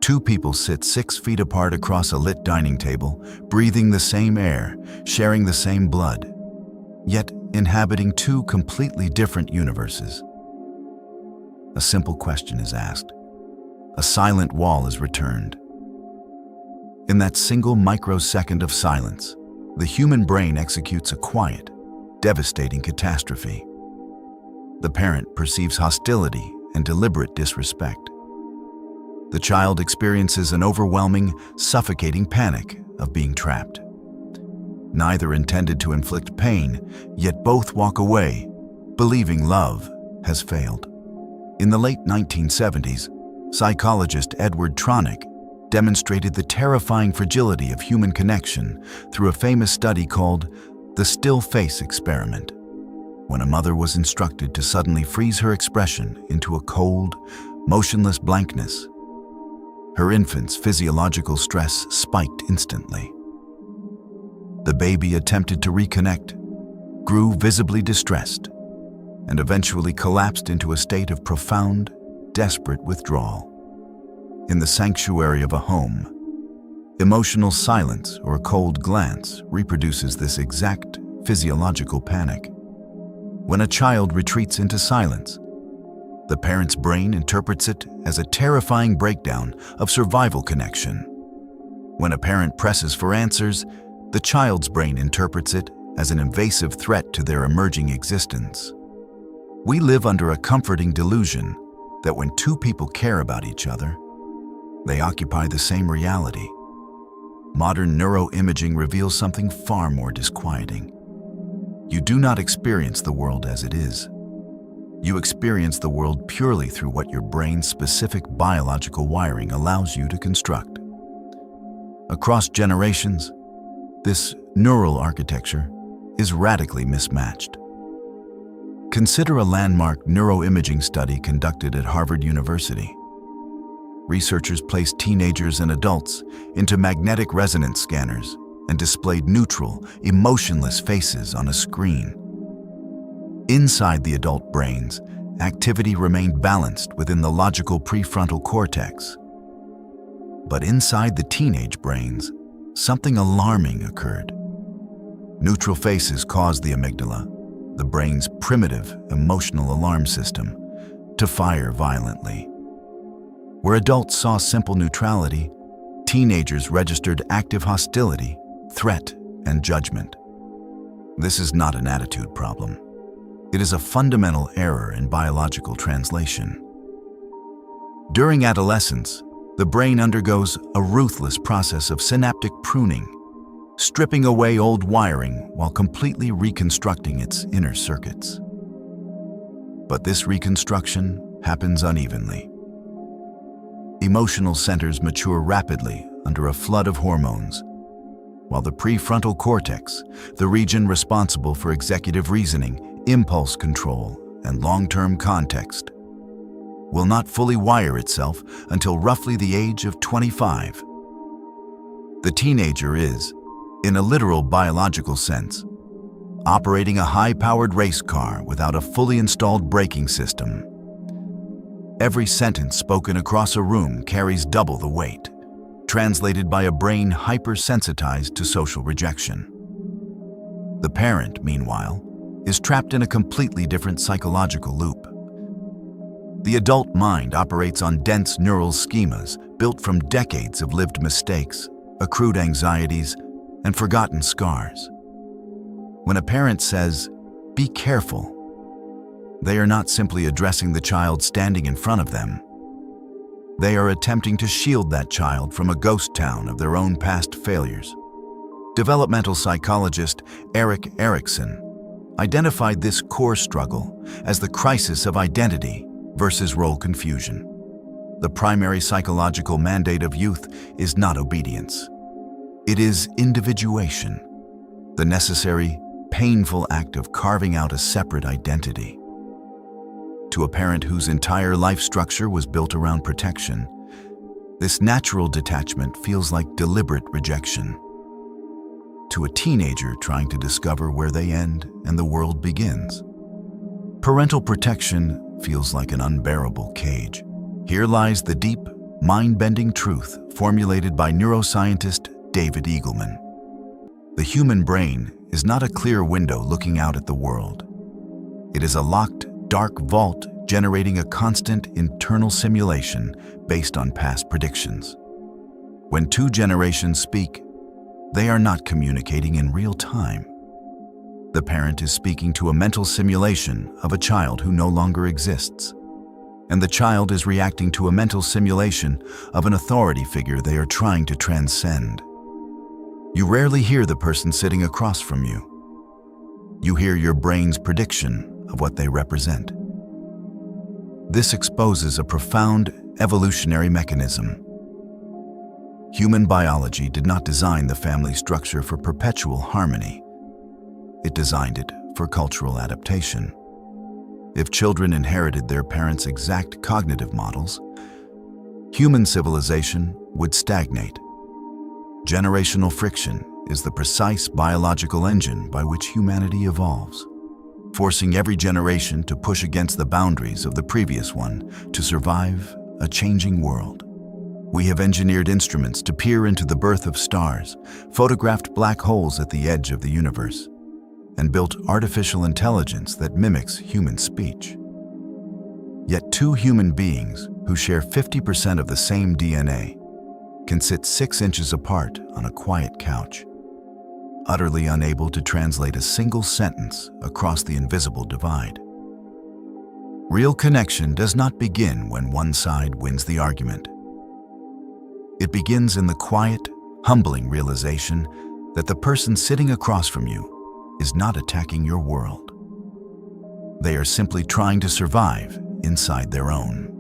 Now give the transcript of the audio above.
Two people sit 6 feet apart across a lit dining table, breathing the same air, sharing the same blood, yet inhabiting two completely different universes. A simple question is asked. A silent wall is returned. In that single microsecond of silence, the human brain executes a quiet, devastating catastrophe. The parent perceives hostility and deliberate disrespect. The child experiences an overwhelming, suffocating panic of being trapped. Neither intended to inflict pain, yet both walk away, believing love has failed. In the late 1970s, psychologist Edward Tronick demonstrated the terrifying fragility of human connection through a famous study called the still face experiment, when a mother was instructed to suddenly freeze her expression into a cold, motionless blankness. Her infant's physiological stress spiked instantly. The baby attempted to reconnect, grew visibly distressed, and eventually collapsed into a state of profound, desperate withdrawal. In the sanctuary of a home, emotional silence or a cold glance reproduces this exact physiological panic. When a child retreats into silence, the parent's brain interprets it as a terrifying breakdown of survival connection. When a parent presses for answers, the child's brain interprets it as an invasive threat to their emerging existence. We live under a comforting delusion that when two people care about each other, they occupy the same reality. Modern neuroimaging reveals something far more disquieting. You do not experience the world as it is. You experience the world purely through what your brain's specific biological wiring allows you to construct. Across generations, this neural architecture is radically mismatched. Consider a landmark neuroimaging study conducted at Harvard University. Researchers placed teenagers and adults into magnetic resonance scanners and displayed neutral, emotionless faces on a screen. Inside the adult brains, activity remained balanced within the logical prefrontal cortex. But inside the teenage brains, something alarming occurred. Neutral faces caused the amygdala, the brain's primitive emotional alarm system, to fire violently. Where adults saw simple neutrality, teenagers registered active hostility, threat, and judgment. This is not an attitude problem. It is a fundamental error in biological translation. During adolescence, the brain undergoes a ruthless process of synaptic pruning, stripping away old wiring while completely reconstructing its inner circuits. But this reconstruction happens unevenly. Emotional centers mature rapidly under a flood of hormones, while the prefrontal cortex, the region responsible for executive reasoning, impulse control, and long-term context, will not fully wire itself until roughly the age of 25. The teenager is, in a literal biological sense, operating a high-powered race car without a fully installed braking system. Every sentence spoken across a room carries double the weight, translated by a brain hypersensitized to social rejection. The parent, meanwhile, is trapped in a completely different psychological loop. The adult mind operates on dense neural schemas built from decades of lived mistakes, accrued anxieties, and forgotten scars. When a parent says, "Be careful," they are not simply addressing the child standing in front of them. They are attempting to shield that child from a ghost town of their own past failures. Developmental psychologist Erik Erikson identified this core struggle as the crisis of identity versus role confusion. The primary psychological mandate of youth is not obedience. It is individuation, the necessary, painful act of carving out a separate identity. To a parent whose entire life structure was built around protection, this natural detachment feels like deliberate rejection. To a teenager trying to discover where they end and the world begins, parental protection feels like an unbearable cage. Here lies the deep, mind-bending truth formulated by neuroscientist David Eagleman. The human brain is not a clear window looking out at the world. It is a locked, dark vault generating a constant internal simulation based on past predictions. When two generations speak, they are not communicating in real time. The parent is speaking to a mental simulation of a child who no longer exists, and the child is reacting to a mental simulation of an authority figure they are trying to transcend. You rarely hear the person sitting across from you. You hear your brain's prediction of what they represent. This exposes a profound evolutionary mechanism. Human biology did not design the family structure for perpetual harmony. It designed it for cultural adaptation. If children inherited their parents' exact cognitive models, human civilization would stagnate. Generational friction is the precise biological engine by which humanity evolves, forcing every generation to push against the boundaries of the previous one to survive a changing world. We have engineered instruments to peer into the birth of stars, photographed black holes at the edge of the universe, and built artificial intelligence that mimics human speech. Yet two human beings who share 50% of the same DNA can sit 6 inches apart on a quiet couch, utterly unable to translate a single sentence across the invisible divide. Real connection does not begin when one side wins the argument. It begins in the quiet, humbling realization that the person sitting across from you is not attacking your world. They are simply trying to survive inside their own.